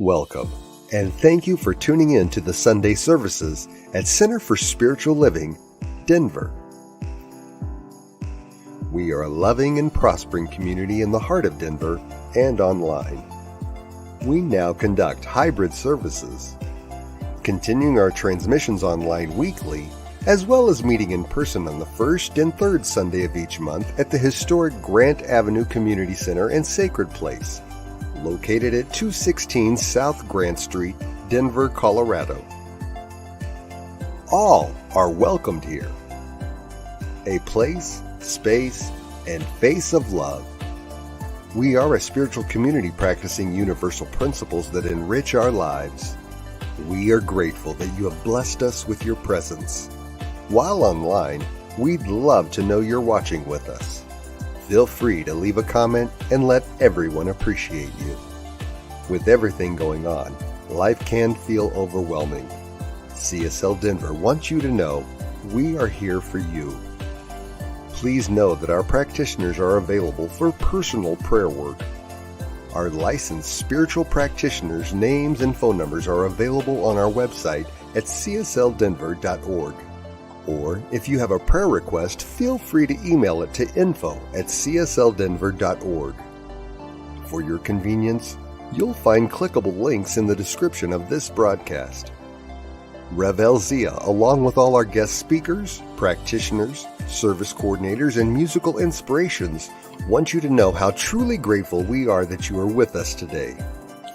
Welcome, and thank you for tuning in to the Sunday services at Center for Spiritual Living, Denver. We are a loving and prospering community in the heart of Denver and online. We now conduct hybrid services, continuing our transmissions online weekly, as well as meeting in person on the first and third Sunday of each month at the historic Grant Avenue Community Center and Sacred Place, located at 216 South Grant Street, Denver, Colorado. All are welcomed here. A place, space, and face of love. We are a spiritual community practicing universal principles that enrich our lives. We are grateful that you have blessed us with your presence. While online, we'd love to know you're watching with us. Feel free to leave a comment and let everyone appreciate you. With everything going on, life can feel overwhelming. CSL Denver wants you to know we are here for you. Please know that our practitioners are available for personal prayer work. Our licensed spiritual practitioners' names and phone numbers are available on our website at csldenver.org. Or if you have a prayer request, feel free to email it to info@csldenver.org. For your convenience, you'll find clickable links in the description of this broadcast. Rev. Elzia, along with all our guest speakers, practitioners, service coordinators, and musical inspirations, want you to know how truly grateful we are that you are with us today.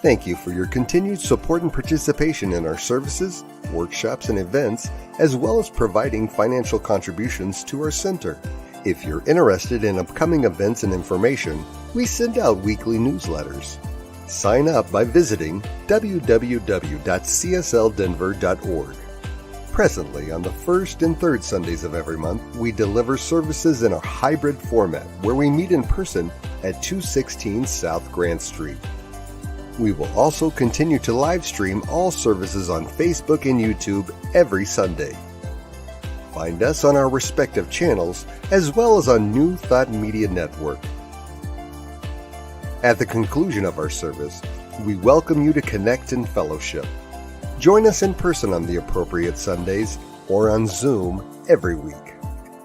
Thank you for your continued support and participation in our services, workshops, and events, as well as providing financial contributions to our center. If you're interested in upcoming events and information, we send out weekly newsletters. Sign up by visiting www.csldenver.org. Presently, on the first and third Sundays of every month, we deliver services in a hybrid format where we meet in person at 216 South Grant Street. We will also continue to live stream all services on Facebook and YouTube every Sunday. Find us on our respective channels as well as on New Thought Media Network. At the conclusion of our service, we welcome you to connect and fellowship. Join us in person on the appropriate Sundays or on Zoom every week.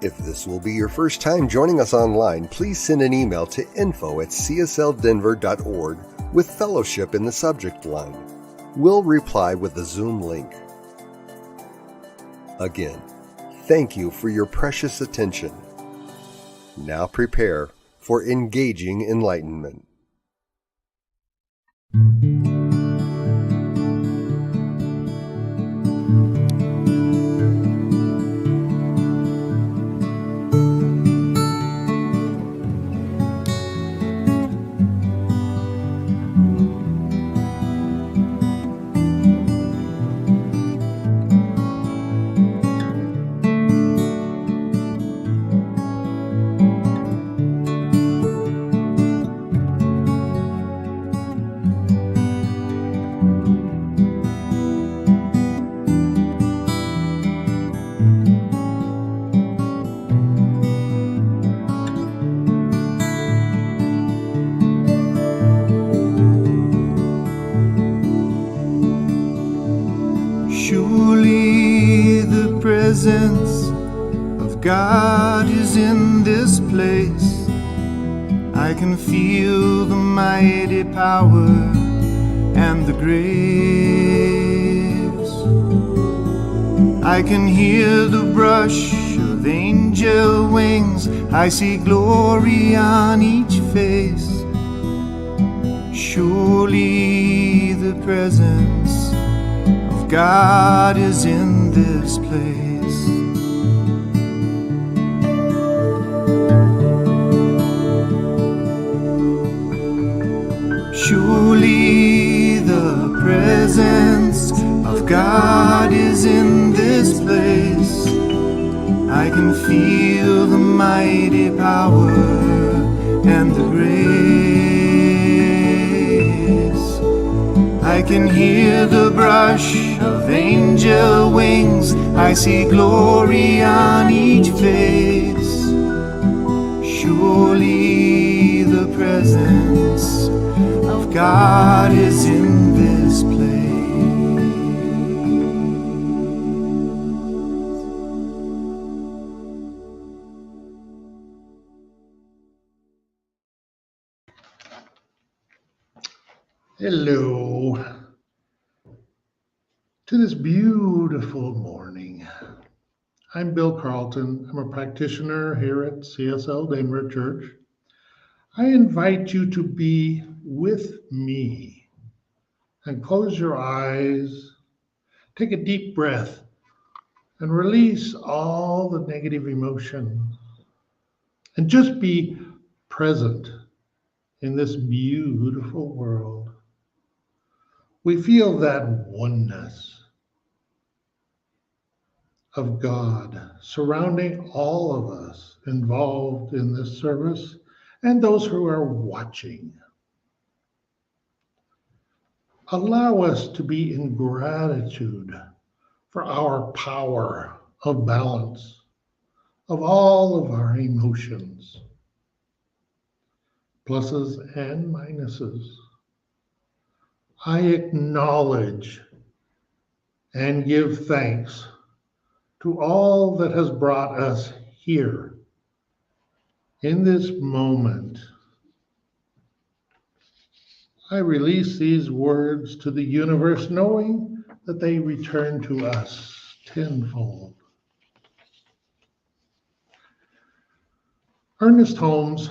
If this will be your first time joining us online, please send an email to info@csldenver.org with fellowship in the subject line. We'll reply with the Zoom link. Again, thank you for your precious attention. Now prepare for engaging enlightenment. Presence of God is in this place. I can feel the mighty power and the grace. I can hear the brush of angel wings. I see glory on each face. Surely the presence of God is in this place. Surely the presence of God is in this place. I can feel the mighty power and the grace. I can hear the brush of angel wings. I see glory on each face. Surely the presence of God is in this Hello to this beautiful morning. I'm Bill Carlton. I'm a practitioner here at CSL Denver Church. I invite you to be with me and close your eyes, take a deep breath, and release all the negative emotions. And just be present in this beautiful world. We feel that oneness of God surrounding all of us involved in this service and those who are watching. Allow us to be in gratitude for our power of balance of all of our emotions, pluses and minuses. I acknowledge and give thanks to all that has brought us here in this moment. I release these words to the universe, knowing that they return to us tenfold. Ernest Holmes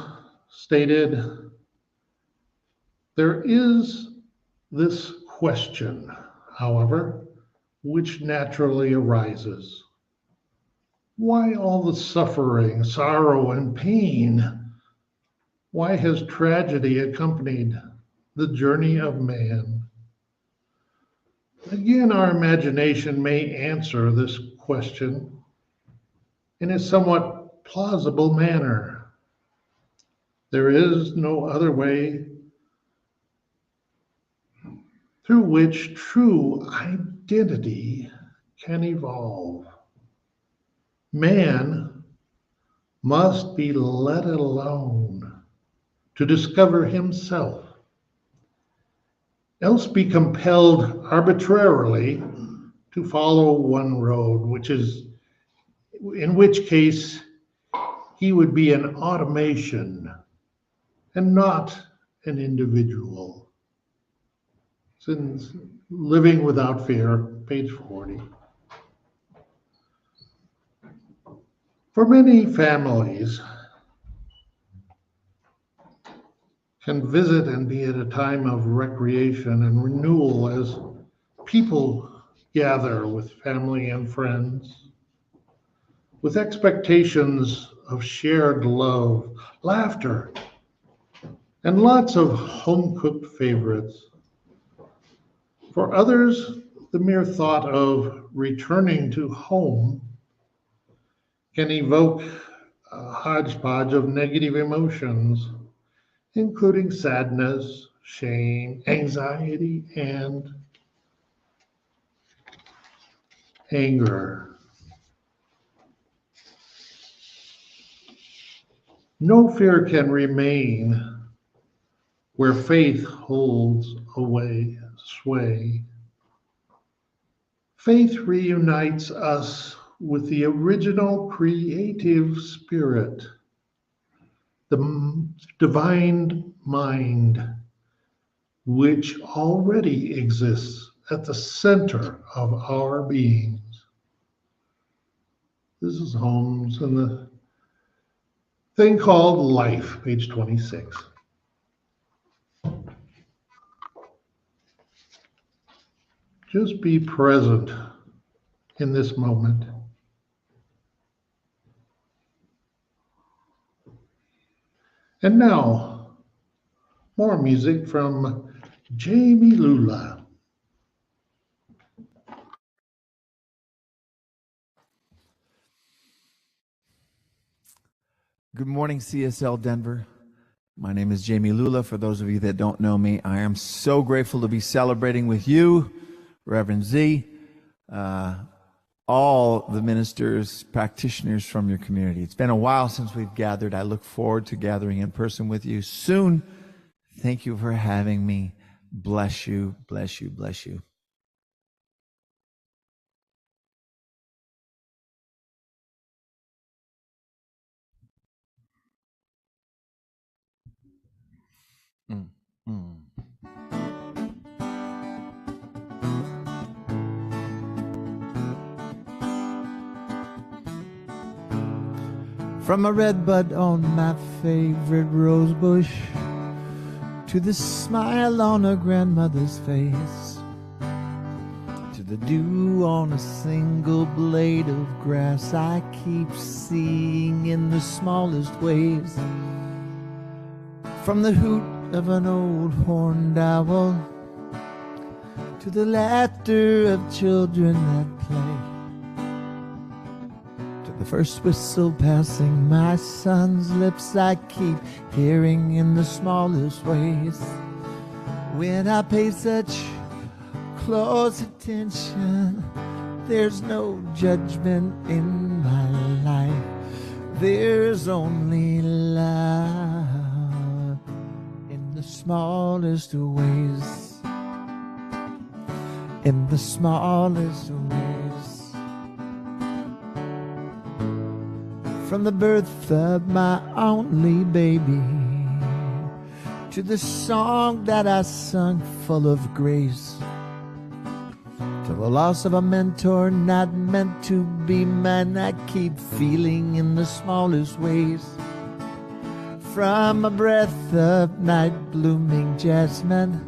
stated, "There is this question, however, which naturally arises. Why all the suffering, sorrow, and pain? Why has tragedy accompanied the journey of man?" Again, our imagination may answer this question in a somewhat plausible manner. There is no other way through which true identity can evolve. Man must be let alone to discover himself, else be compelled arbitrarily to follow one road, in which case he would be an automation and not an individual. Since Living Without Fear, page 40. For many families can visit and be at a time of recreation and renewal as people gather with family and friends, with expectations of shared love, laughter, and lots of home-cooked favorites. For others, the mere thought of returning to home can evoke a hodgepodge of negative emotions, including sadness, shame, anxiety, and anger. No fear can remain where faith holds sway. Faith reunites us with the original creative spirit, the divine mind, which already exists at the center of our beings. This is Holmes and the thing called life, page 26. Just be present in this moment. And now, more music from Jami Lula. Good morning, CSL Denver. My name is Jami Lula. For those of you that don't know me, I am so grateful to be celebrating with you, Reverend Z, all the ministers, practitioners from your community. It's been a while since we've gathered. I look forward to gathering in person with you soon. Thank you for having me. Bless you, bless you, bless you. Mm, mm. From a red bud on my favorite rose bush to the smile on her grandmother's face, to the dew on a single blade of grass I keep seeing in the smallest ways. From the hoot of an old horned owl to the laughter of children that play, to the first whistle passing my son's lips I keep hearing in the smallest ways. When I pay such close attention, there's no judgment in my life. There's only love in the smallest ways. In the smallest ways. From the birth of my only baby to the song that I sung full of grace, to the loss of a mentor not meant to be mine, I keep feeling in the smallest ways. From a breath of night blooming jasmine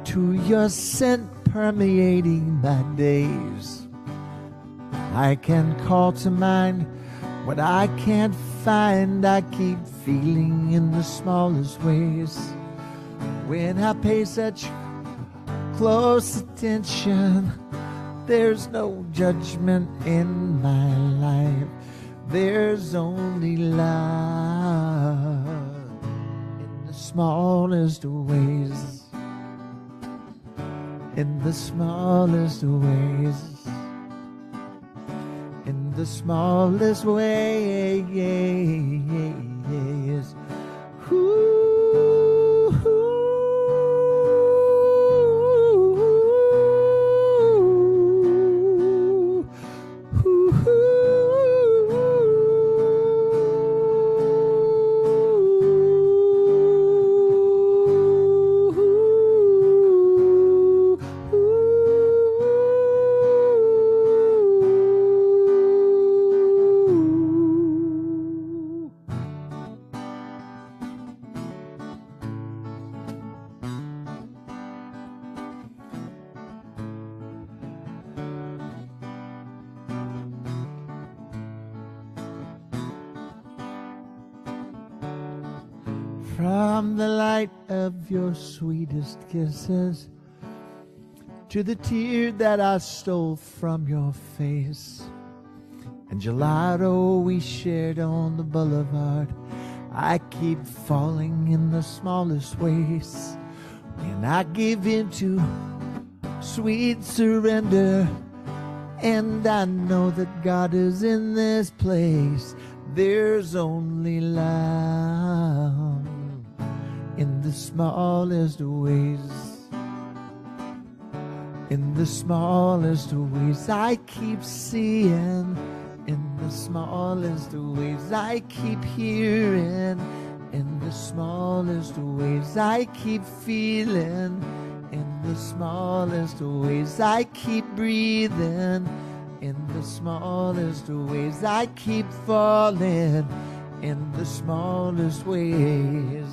to your scent permeating my days, I can call to mind what I can't find. I keep feeling in the smallest ways. When I pay such close attention, there's no judgment in my life. There's only love in the smallest ways. In the smallest ways. In the smallest ways. Ooh. From the light of your sweetest kisses to the tear that I stole from your face, and gelato we shared on the boulevard, I keep falling in the smallest ways. When I give in to sweet surrender, and I know that God is in this place, there's only love in the smallest ways. In the smallest ways I keep seeing. In the smallest ways I keep hearing. In the smallest ways I keep feeling. In the smallest ways I keep breathing. In the smallest ways I keep falling. In the smallest ways.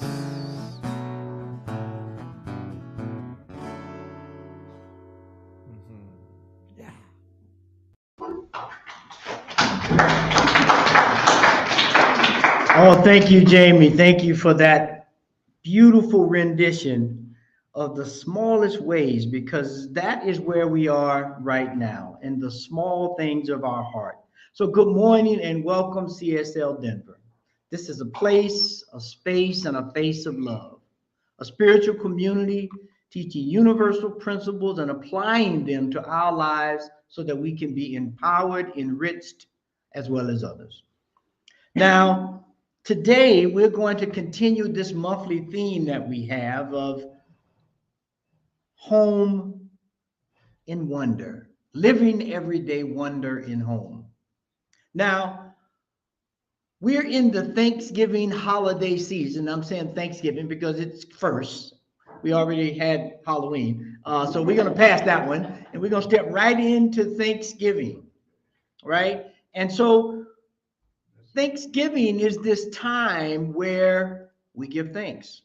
Oh, thank you, Jami. Thank you for that beautiful rendition of the smallest ways, because that is where we are right now, in the small things of our heart. So good morning and welcome, CSL Denver. This is a place, a space, and a face of love, a spiritual community teaching universal principles and applying them to our lives so that we can be empowered, enriched, as well as others. Now, today, we're going to continue this monthly theme that we have of home in wonder, living everyday wonder in home. Now, we're in the Thanksgiving holiday season. I'm saying Thanksgiving because it's first. We already had Halloween. So we're going to pass that one, and we're going to step right into Thanksgiving, right? And so Thanksgiving is this time where we give thanks,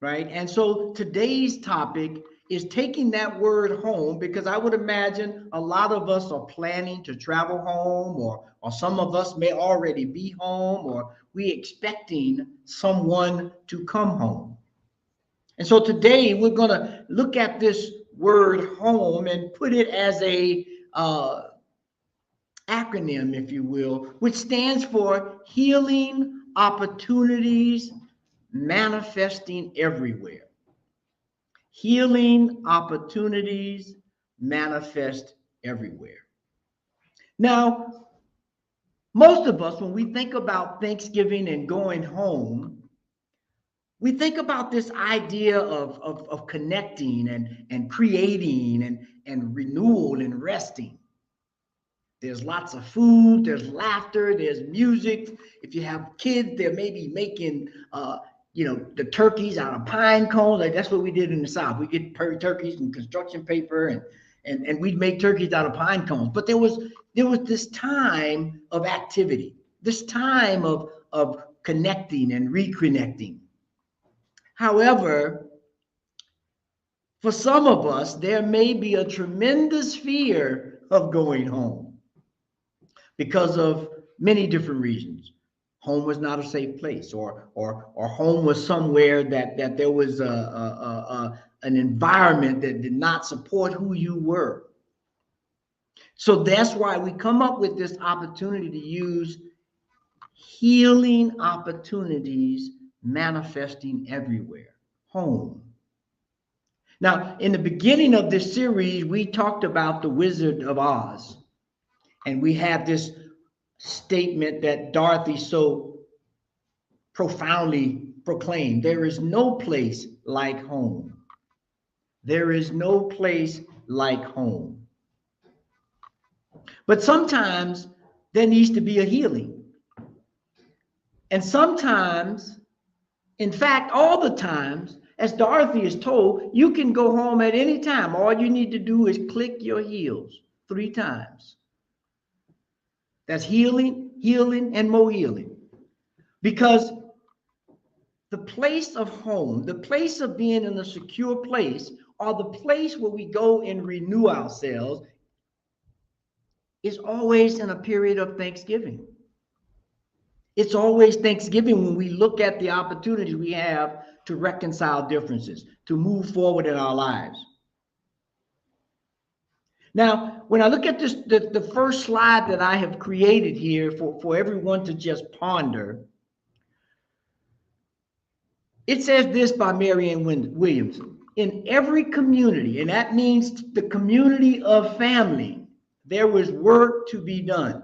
right? And so today's topic is taking that word home, because I would imagine a lot of us are planning to travel home, or some of us may already be home, or we expecting someone to come home. And so today we're going to look at this word home and put it as a acronym, if you will, which stands for Healing Opportunities Manifesting Everywhere. Healing opportunities manifest everywhere. Now, most of us, when we think about Thanksgiving and going home, we think about this idea of connecting and creating and renewal and resting. There's lots of food, there's laughter, there's music. If you have kids, they're maybe making the turkeys out of pine cones. Like that's what we did in the South. We get turkeys and construction paper and we'd make turkeys out of pine cones. But there was this time of activity, this time of connecting and reconnecting. However, for some of us, there may be a tremendous fear of going home because of many different reasons. Home was not a safe place, or home was somewhere that there was an environment that did not support who you were. So that's why we come up with this opportunity to use healing opportunities manifesting everywhere. Home. Now, in the beginning of this series, we talked about the Wizard of Oz, and we had this statement that Dorothy so profoundly proclaimed: there is no place like home. There is no place like home. But sometimes there needs to be a healing. And sometimes, in fact, all the times, as Dorothy is told, you can go home at any time. All you need to do is click your heels 3 times. That's healing, healing, and more healing. Because the place of home, the place of being in a secure place, or the place where we go and renew ourselves, is always in a period of Thanksgiving. It's always Thanksgiving when we look at the opportunities we have to reconcile differences, to move forward in our lives. Now, when I look at this, the first slide that I have created here for everyone to just ponder, it says this by Marianne Williamson: in every community, and that means the community of family, there was work to be done.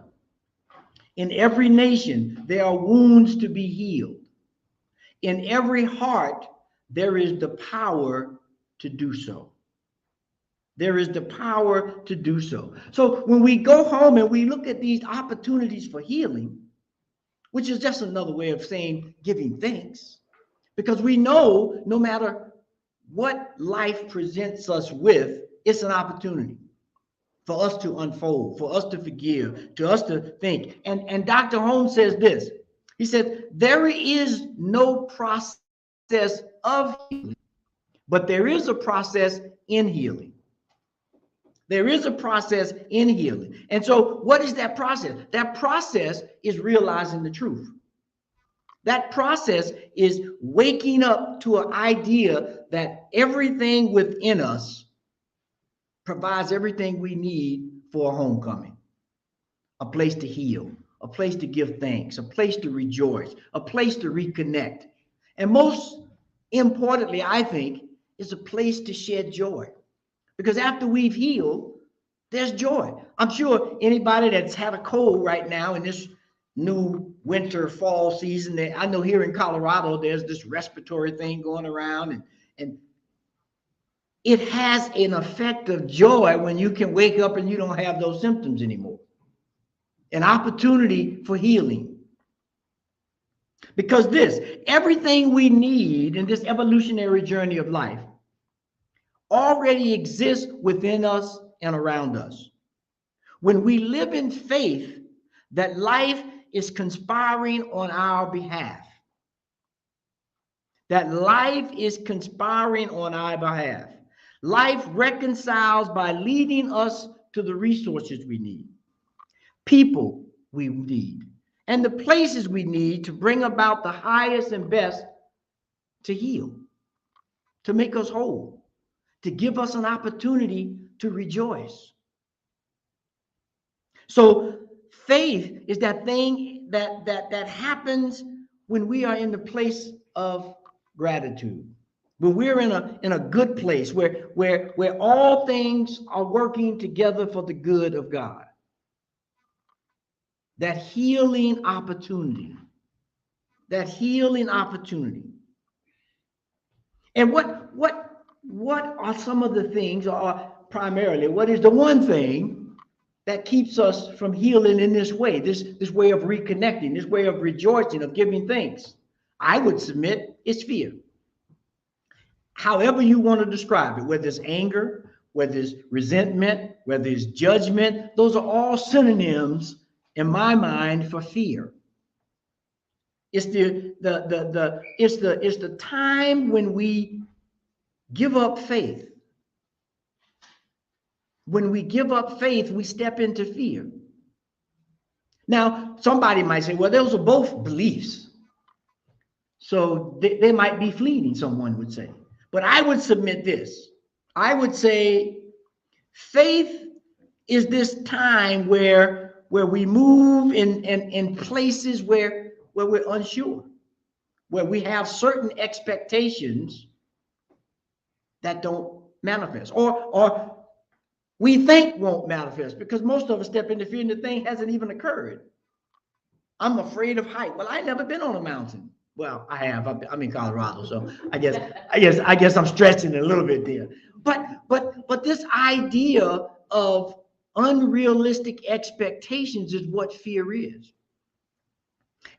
In every nation, there are wounds to be healed. In every heart, there is the power to do so. There is the power to do so. So when we go home and we look at these opportunities for healing, which is just another way of saying giving thanks, because we know no matter what life presents us with, it's an opportunity for us to unfold, for us to forgive, to us to think. And Dr. Holmes says this. He said, there is no process of healing, but there is a process in healing. There is a process in healing. And so what is that process? That process is realizing the truth. That process is waking up to an idea that everything within us provides everything we need for a homecoming, a place to heal, a place to give thanks, a place to rejoice, a place to reconnect. And most importantly, I think, is a place to shed joy. Because after we've healed, there's joy. I'm sure anybody that's had a cold right now in this new winter, fall season, I know here in Colorado, there's this respiratory thing going around, and it has an effect of joy when you can wake up and you don't have those symptoms anymore. An opportunity for healing. Because everything we need in this evolutionary journey of life already exists within us and around us. When we live in faith that life is conspiring on our behalf. That life is conspiring on our behalf. Life reconciles by leading us to the resources we need, people we need, and the places we need to bring about the highest and best to heal, to make us whole, to give us an opportunity to rejoice. So faith is that thing that happens when we are in the place of gratitude, when we're in a good place where all things are working together for the good of God. That healing opportunity. That healing opportunity. And what are some of the things, or primarily, what is the one thing that keeps us from healing in this way, this way of reconnecting, this way of rejoicing, of giving thanks? I would submit it's fear. However you want to describe it, whether it's anger, whether it's resentment, whether it's judgment, those are all synonyms in my mind for fear. It's the time when we give up faith. When we give up faith, we step into fear. Now, somebody might say, well, those are both beliefs. So they might be fleeting, someone would say. But I would submit this. I would say faith is this time where we move in places where we're unsure, where we have certain expectations that don't manifest, or we think won't manifest, because most of us step into fear and the thing hasn't even occurred. I'm afraid of height. Well, I've never been on a mountain. Well, I have. I'm in Colorado, so I guess I'm stretching it a little bit there. But this idea of unrealistic expectations is what fear is.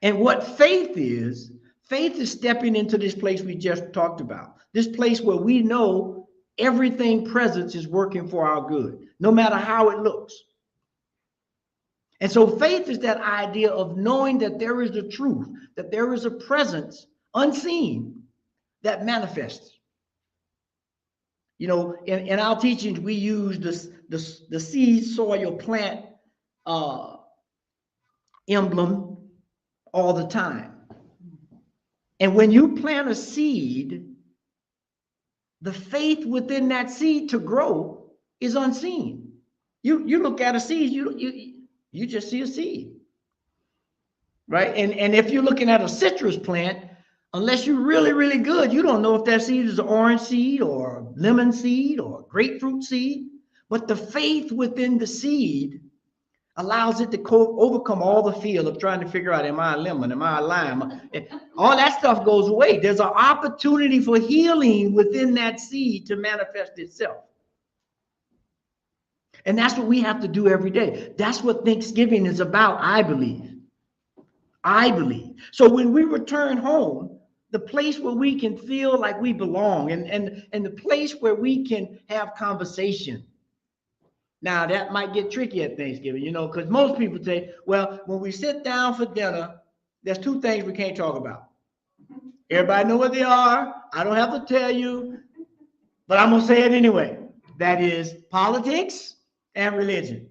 And what faith is stepping into this place we just talked about. This place where we know everything present is working for our good, no matter how it looks. And so faith is that idea of knowing that there is a truth, that there is a presence unseen that manifests. You know, in our teachings, we use the seed, soil, plant emblem all the time. And when you plant a seed, the faith within that seed to grow is unseen. You look at a seed, you just see a seed, right? And if you're looking at a citrus plant, unless you're really, really good, you don't know if that seed is an orange seed or a lemon seed or a grapefruit seed. But the faith within the seed allows it to overcome all the fear of trying to figure out, am I a lemon? Am I a lime? All that stuff goes away. There's an opportunity for healing within that seed to manifest itself. And that's what we have to do every day. That's what Thanksgiving is about, I believe. So when we return home, the place where we can feel like we belong and the place where we can have conversation. Now, that might get tricky at Thanksgiving, you know, because most people say, well, when we sit down for dinner, there's two things we can't talk about. Everybody know what they are. I don't have to tell you, but I'm going to say it anyway. That is politics and religion.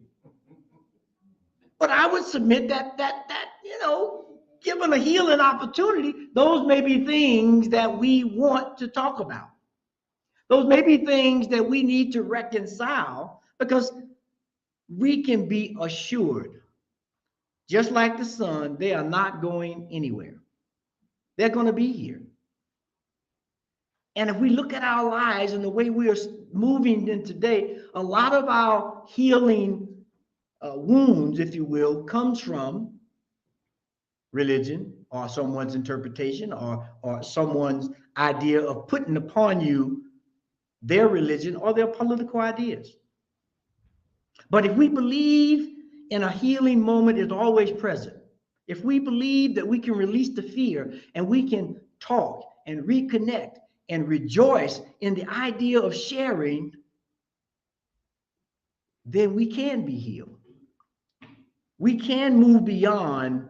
But I would submit that you know, given a healing opportunity, those may be things that we want to talk about. Those may be things that we need to reconcile, because we can be assured, just like the sun, they are not going anywhere. They're going to be here. And if we look at our lives and the way we are moving in today, a lot of our healing wounds, if you will, comes from religion or someone's interpretation or someone's idea of putting upon you their religion or their political ideas. But if we believe in a healing moment is always present, if we believe that we can release the fear and we can talk and reconnect and rejoice in the idea of sharing, then we can be healed. We can move beyond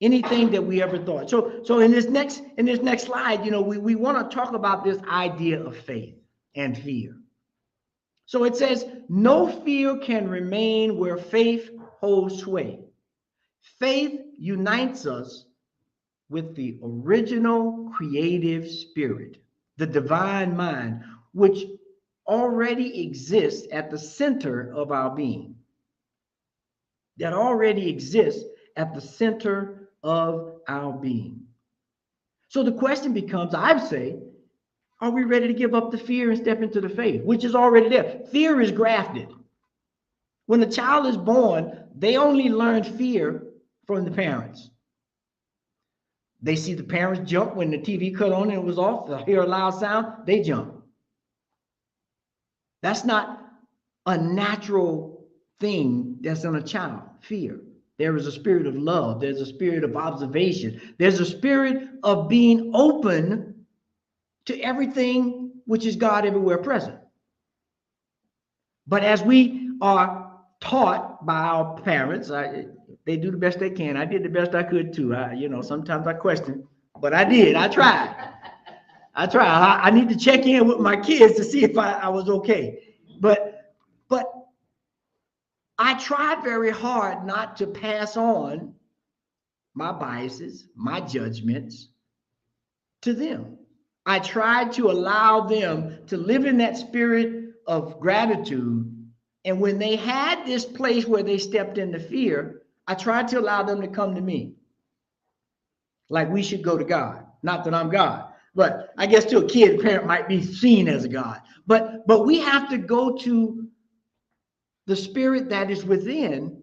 anything that we ever thought. So in this next slide, we want to talk about this idea of faith and fear. So it says, no fear can remain where faith holds sway. Faith unites us with the original creative spirit, the divine mind, which already exists at the center of our being. That already exists at the center of our being. So the question becomes, I'd say, are we ready to give up the fear and step into the faith, which is already there? Fear is grafted. When a child is born, they only learn fear from the parents. They see the parents jump when the TV cut on and it was off, they hear a loud sound, they jump. That's not a natural thing that's in a child, fear. There is a spirit of love. There's a spirit of observation. There's a spirit of being open to everything which is God everywhere present. But as we are taught by our parents, they do the best they can. I did the best I could too. Sometimes I question, but I did. I tried. I need to check in with my kids to see if I was okay. But I tried very hard not to pass on my biases, my judgments to them. I tried to allow them to live in that spirit of gratitude. And when they had this place where they stepped into fear, I tried to allow them to come to me. Like we should go to God. Not that I'm God, but I guess to a kid, a parent might be seen as a God. But we have to go to the spirit that is within,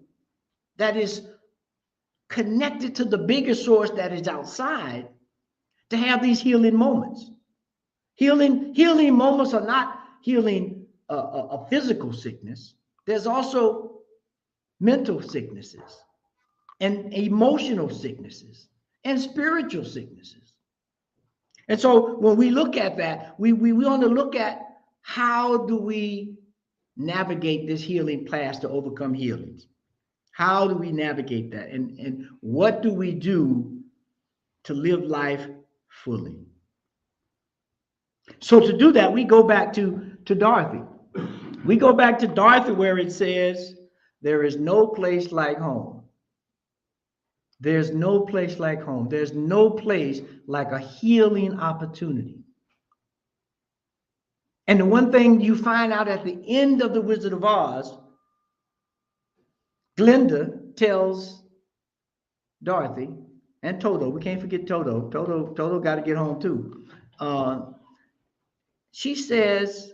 that is connected to the bigger source that is outside, to have these healing moments. Healing moments are not healing a physical sickness. There's also mental sicknesses and emotional sicknesses and spiritual sicknesses. And so when we look at that, we want to look at how do we navigate this healing path to overcome healings? How do we navigate that? And what do we do to live life fully? So to do that, we go back to Dorothy. We go back to Dorothy where it says, there is no place like home. There's no place like home. There's no place like a healing opportunity. And the one thing you find out at the end of The Wizard of Oz, Glinda tells Dorothy and Toto, we can't forget Toto. Toto got to get home too. She says,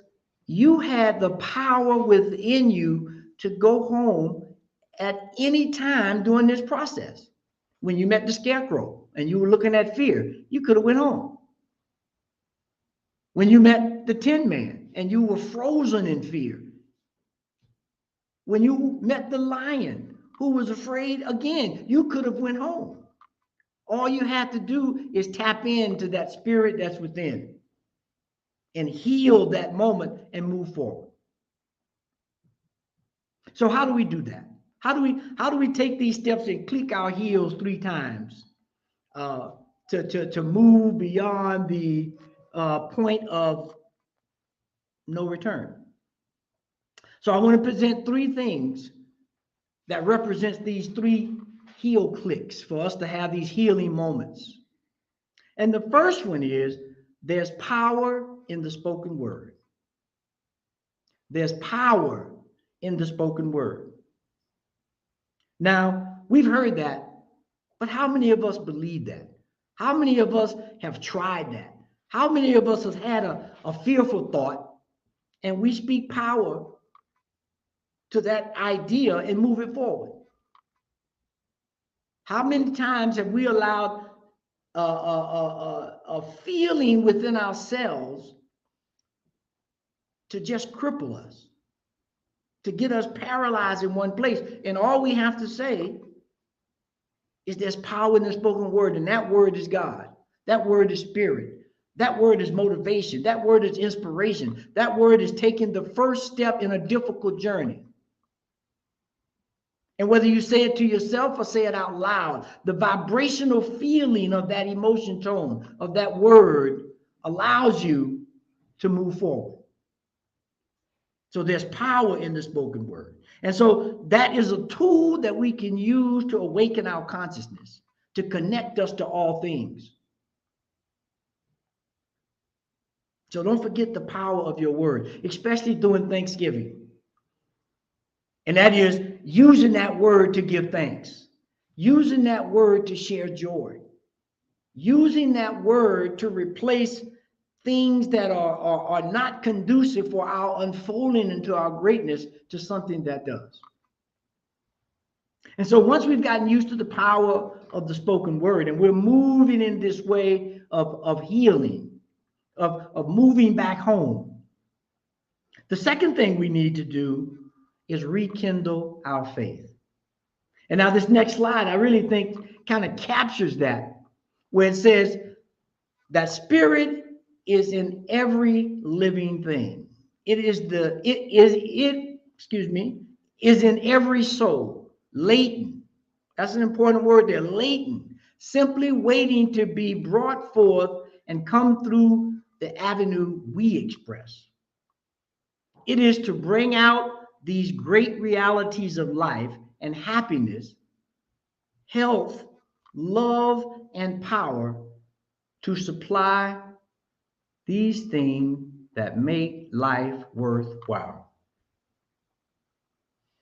you had the power within you to go home at any time during this process. When you met the Scarecrow and you were looking at fear, you could have went home. When you met the Tin Man and you were frozen in fear. When you met the lion who was afraid again, you could have went home. All you have to do is tap into that spirit that's within and heal that moment and move forward. So how do we do that? How do we take these steps and click our heels 3 times to move beyond the point of no return? So I want to present 3 things that represents these 3 heel clicks for us to have these healing moments. And the first one is, there's power in the spoken word. There's power in the spoken word. Now, we've heard that, but how many of us believe that? How many of us have tried that? How many of us have had a fearful thought and we speak power to that idea and move it forward? How many times have we allowed a feeling within ourselves to just cripple us, to get us paralyzed in one place? And all we have to say is there's power in the spoken word, and that word is God. That word is spirit. That word is motivation. That word is inspiration. That word is taking the first step in a difficult journey. And whether you say it to yourself or say it out loud, the vibrational feeling of that emotion tone, of that word, allows you to move forward. So there's power in the spoken word. And so that is a tool that we can use to awaken our consciousness, to connect us to all things. So don't forget the power of your word, especially during Thanksgiving. And that is using that word to give thanks, using that word to share joy, using that word to replace things that are not conducive for our unfolding into our greatness to something that does. And so once we've gotten used to the power of the spoken word, and we're moving in this way of healing, of moving back home, the second thing we need to do is rekindle our faith. And now this next slide, I really think kind of captures that, where it says that spirit is in every living thing. It is in every soul, latent. That's an important word there, latent, simply waiting to be brought forth and come through the avenue we express. It is to bring out these great realities of life and happiness, health, love, and power to supply these things that make life worthwhile.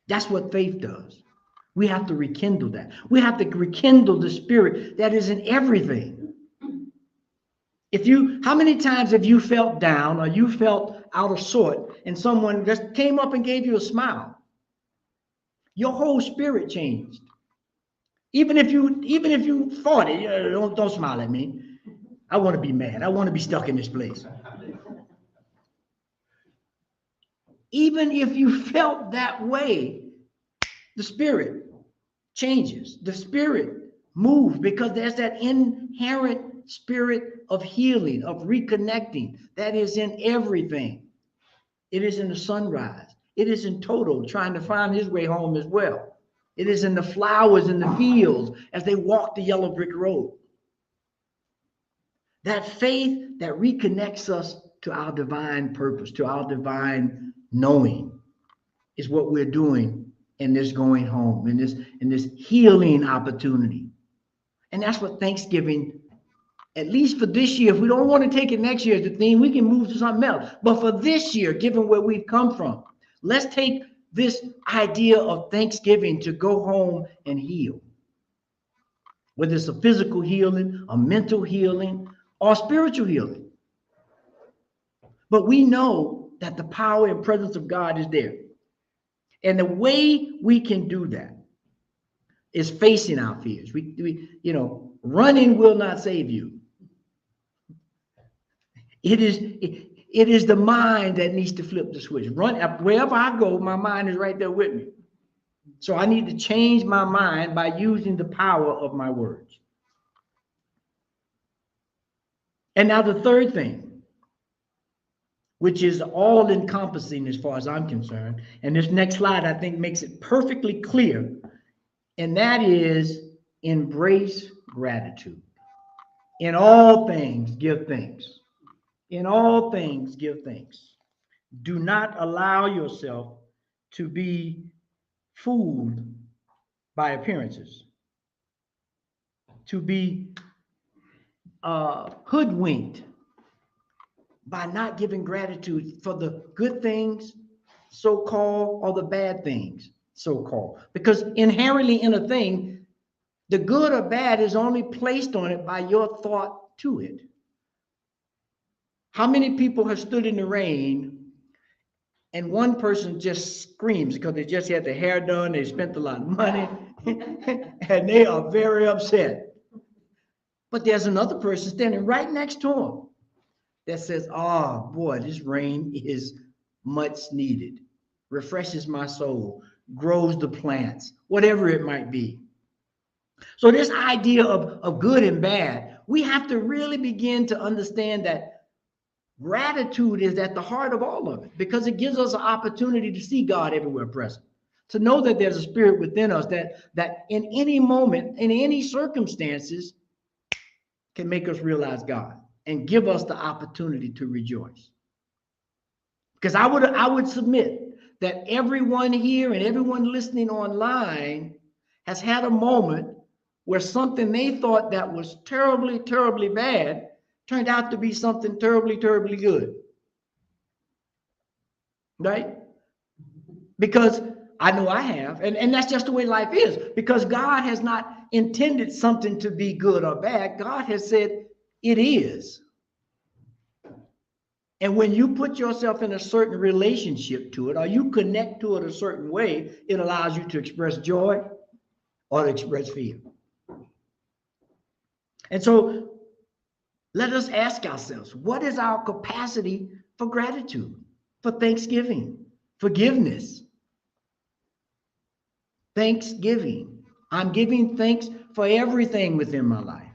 That's what faith does. We have to rekindle that. We have to rekindle the spirit that is in everything. How many times have you felt down or you felt out of sort and someone just came up and gave you a smile? Your whole spirit changed. Even if you fought it, don't smile at me. I want to be mad. I want to be stuck in this place. Even if you felt that way, the spirit changes. The spirit moves because there's that inherent spirit of healing, of reconnecting that is in everything. It is in the sunrise. It is in Toto trying to find his way home as well. It is in the flowers in the fields as they walk the yellow brick road. That faith that reconnects us to our divine purpose, to our divine knowing, is what we're doing in this going home, in this healing opportunity. And that's what Thanksgiving, at least for this year, if we don't want to take it next year as the theme, we can move to something else. But for this year, given where we've come from, let's take this idea of Thanksgiving to go home and heal. Whether it's a physical healing, a mental healing, or spiritual healing. But we know that the power and presence of God is there. And the way we can do that is facing our fears. Running will not save you. It is the mind that needs to flip the switch. Run wherever I go, my mind is right there with me. So I need to change my mind by using the power of my words. And now the third thing, which is all encompassing as far as I'm concerned, and this next slide I think makes it perfectly clear, and that is embrace gratitude. In all things, give thanks. In all things, give thanks. Do not allow yourself to be fooled by appearances, to be hoodwinked by not giving gratitude for the good things, so-called, or the bad things, so-called. Because inherently in a thing, the good or bad is only placed on it by your thought to it. How many people have stood in the rain and one person just screams because they just had their hair done, they spent a lot of money, and they are very upset. But there's another person standing right next to them that says, oh boy, this rain is much needed, refreshes my soul, grows the plants, whatever it might be. So this idea of good and bad, we have to really begin to understand that gratitude is at the heart of all of it, because it gives us an opportunity to see God everywhere present. To know that there's a spirit within us that in any moment, in any circumstances, can make us realize God and give us the opportunity to rejoice. Because I would submit that everyone here and everyone listening online has had a moment where something they thought that was terribly, terribly bad turned out to be something terribly, terribly good. Right? Because I know I have, and that's just the way life is, because God has not intended something to be good or bad. God has said it is. And when you put yourself in a certain relationship to it, or you connect to it a certain way, it allows you to express joy or to express fear. And so let us ask ourselves, what is our capacity for gratitude, for thanksgiving, forgiveness? Thanksgiving. I'm giving thanks for everything within my life,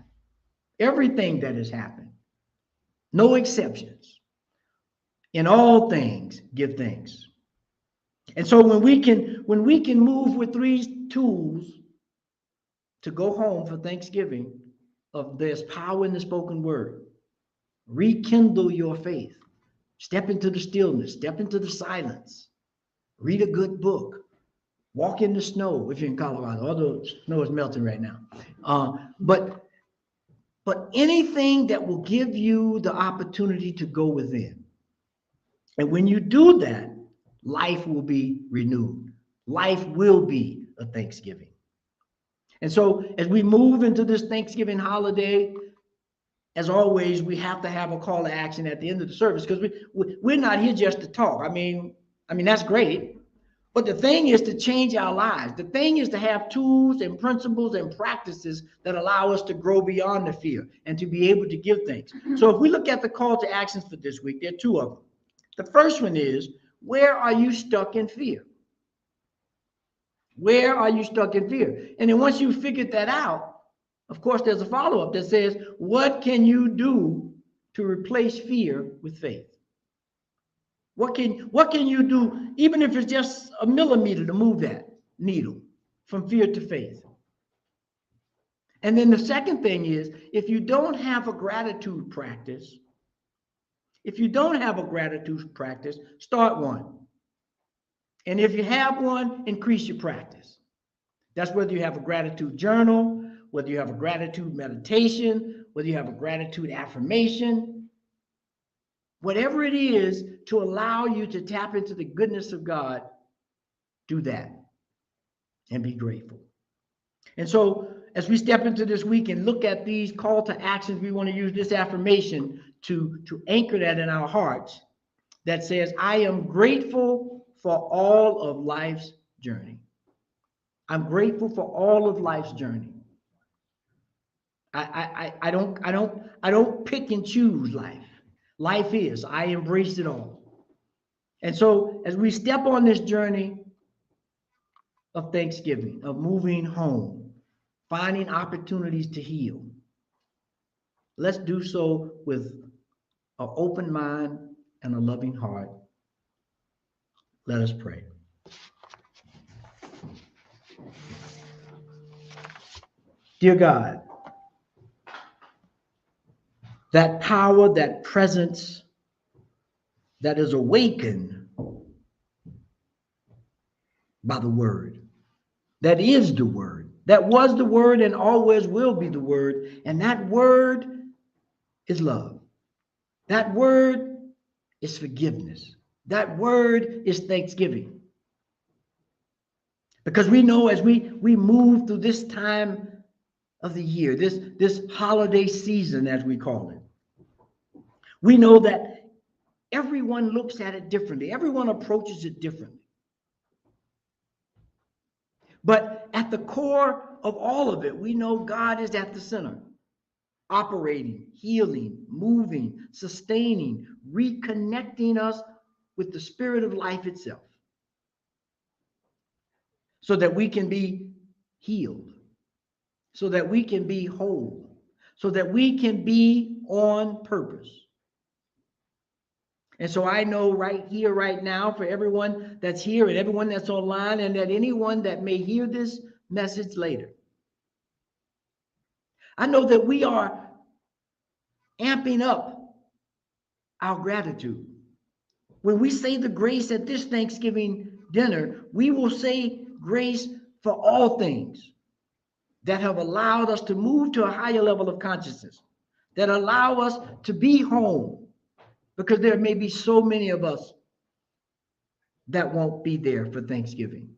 everything that has happened, no exceptions. In all things, give thanks. And so when we can move with these tools to go home for Thanksgiving, of there's power in the spoken word. Rekindle your faith. Step into the stillness, step into the silence. Read a good book. Walk in the snow if you're in Colorado, although snow is melting right now. But anything that will give you the opportunity to go within. And when you do that, life will be renewed. Life will be a Thanksgiving. And so as we move into this Thanksgiving holiday, as always, we have to have a call to action at the end of the service, because we're not here just to talk. I mean, that's great. But the thing is to change our lives. The thing is to have tools and principles and practices that allow us to grow beyond the fear and to be able to give thanks. So if we look at the call to actions for this week, there are two of them. The first one is, where are you stuck in fear? Where are you stuck in fear? And then once you figured that out, of course, there's a follow-up that says, what can you do to replace fear with faith? What can you do, even if it's just a millimeter, to move that needle from fear to faith? And then the second thing is, if you don't have a gratitude practice, start one. And if you have one, increase your practice. That's whether you have a gratitude journal, whether you have a gratitude meditation, whether you have a gratitude affirmation, whatever it is to allow you to tap into the goodness of God, do that and be grateful. And so as we step into this week and look at these call to actions, we want to use this affirmation to anchor that in our hearts that says, I am grateful for all of life's journey. I'm grateful for all of life's journey. I don't pick and choose life. Life is. I embrace it all. And so as we step on this journey of Thanksgiving, of moving home, finding opportunities to heal, let's do so with an open mind and a loving heart. Let us pray. Dear God, that power, that presence that is awakened by the word, that is the word, that was the word and always will be the word, and that word is love. That word is forgiveness. That word is thanksgiving. Because we know as we move through this time of the year, this holiday season, as we call it, we know that everyone looks at it differently. Everyone approaches it differently. But at the core of all of it, we know God is at the center, operating, healing, moving, sustaining, reconnecting us with the spirit of life itself, so that we can be healed, so that we can be whole, so that we can be on purpose. And so I know right here, right now, for everyone that's here and everyone that's online, and that anyone that may hear this message later, I know that we are amping up our gratitude. When we say the grace at this Thanksgiving dinner, we will say grace for all things that have allowed us to move to a higher level of consciousness, that allow us to be home, because there may be so many of us that won't be there for Thanksgiving.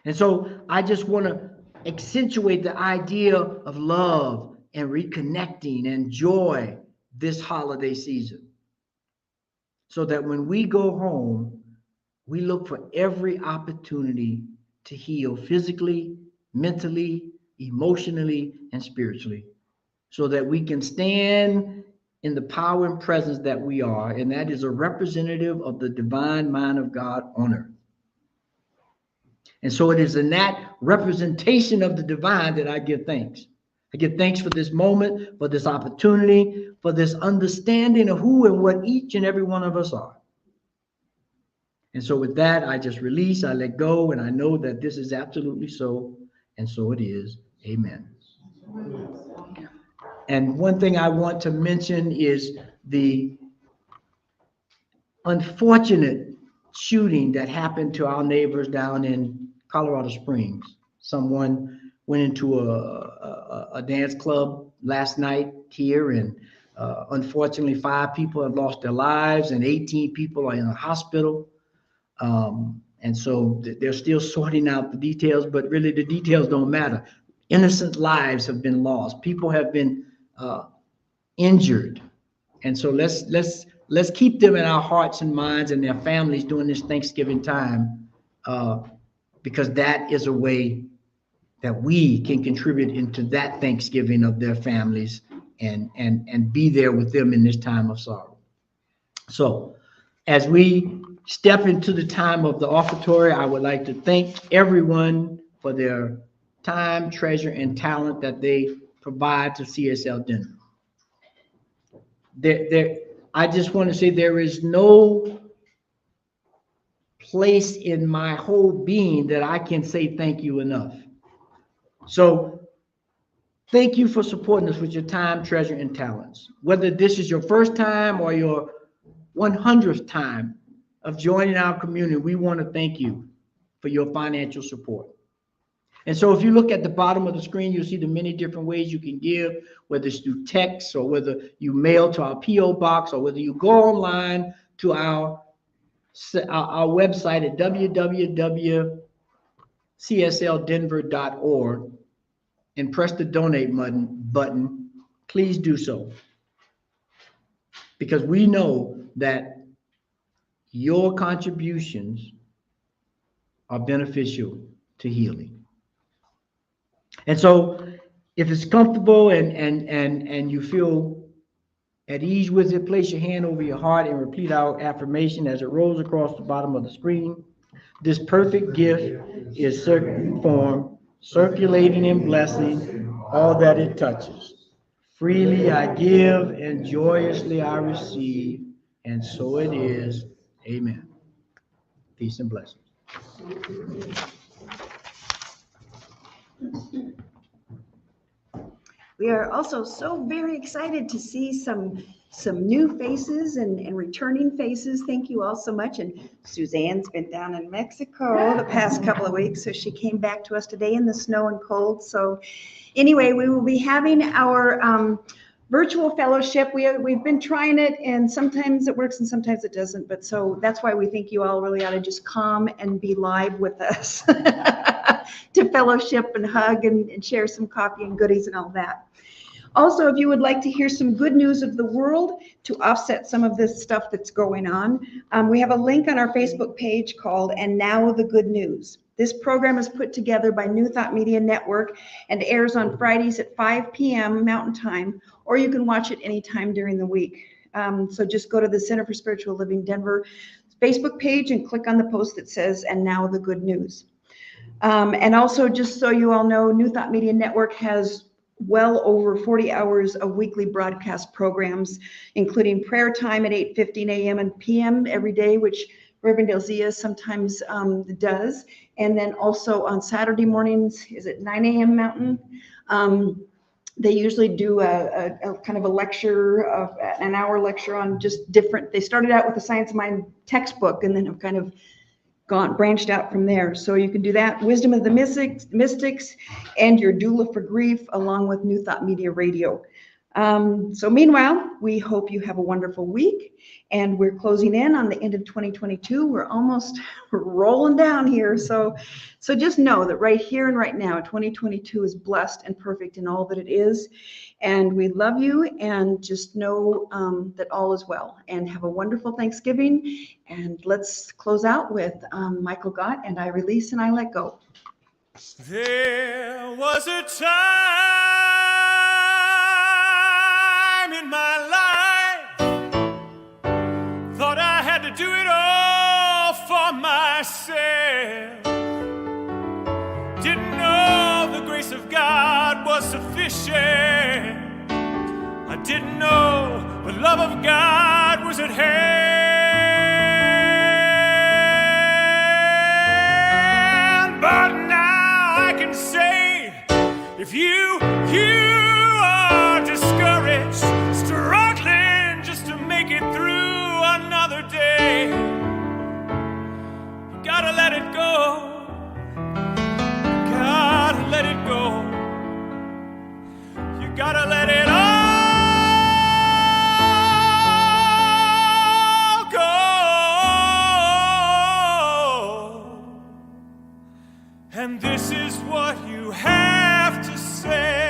And so I just want to accentuate the idea of love and reconnecting and joy this holiday season, so that when we go home, we look for every opportunity to heal physically, mentally, emotionally, and spiritually, so that we can stand in the power and presence that we are, and that is a representative of the divine mind of God on earth. And so it is in that representation of the divine that I give thanks. I give thanks for this moment, for this opportunity, for this understanding of who and what each and every one of us are. And so with that, I just release, I let go, and I know that this is absolutely so, and so it is. Amen. And one thing I want to mention is the unfortunate shooting that happened to our neighbors down in Colorado Springs. Someone went into a dance club last night here, and unfortunately 5 people have lost their lives and 18 people are in a hospital. And so they're still sorting out the details, but really the details don't matter. Innocent lives have been lost. People have been injured. And so let's keep them in our hearts and minds and their families during this Thanksgiving time, because that is a way that we can contribute into that Thanksgiving of their families and be there with them in this time of sorrow. So as we step into the time of the offertory, I would like to thank everyone for their time, treasure, and talent that they provide to CSL Dinner. I just want to say there is no place in my whole being that I can say thank you enough. So thank you for supporting us with your time, treasure, and talents. Whether this is your first time or your 100th time of joining our community, we want to thank you for your financial support. And so if you look at the bottom of the screen, you'll see the many different ways you can give, whether it's through text or whether you mail to our P.O. box or whether you go online to our website at www.csldenver.org and press the donate button. Please do so, because we know that your contributions are beneficial to healing. And so if it's comfortable and you feel at ease with it, place your hand over your heart and repeat our affirmation as it rolls across the bottom of the screen. This perfect gift is form, circulating and blessing all that it touches. Freely I give and joyously I receive, and so it is. Amen. Peace and blessings. We are also so very excited to see some new faces and returning faces. Thank you all so much. And Suzanne's been down in Mexico the past couple of weeks, so she came back to us today in the snow and cold. So anyway, we will be having our virtual fellowship. We've been trying it, and sometimes it works and sometimes it doesn't. But so that's why we think you all really ought to just come and be live with us to fellowship and hug and share some coffee and goodies and all that. Also, if you would like to hear some good news of the world to offset some of this stuff that's going on, we have a link on our Facebook page called And Now the Good News. This program is put together by New Thought Media Network and airs on Fridays at 5 p.m. Mountain Time, or you can watch it anytime during the week. So just go to the Center for Spiritual Living Denver Facebook page and click on the post that says And Now the Good News. And also, just so you all know, New Thought Media Network has well over 40 hours of weekly broadcast programs, including prayer time at 8:15 a.m. and p.m. every day, which Reverend Elzia sometimes does. And then also on Saturday mornings, is it 9 a.m. Mountain? They usually do a kind of a lecture, an hour lecture on just different, they started out with the Science of Mind textbook and then have kind of branched out from there. So you can do that, Wisdom of the Mystics, and your Doula for Grief, along with New Thought Media Radio. So meanwhile, we hope you have a wonderful week, and we're closing in on the end of 2022. We're rolling down here. So just know that right here and right now, 2022 is blessed and perfect in all that it is. And we love you, and just know that all is well, and have a wonderful Thanksgiving. And let's close out with Michael Gott and I Release and I Let Go. There was a time in my life, thought I had to do it all for myself. Didn't know the grace of God was sufficient. I didn't know the love of God was at hand. But now I can say, if you are discouraged, struggling just to make it through another day, you gotta let it go. Gotta let it go. You gotta let it all go. And this is what you have to say.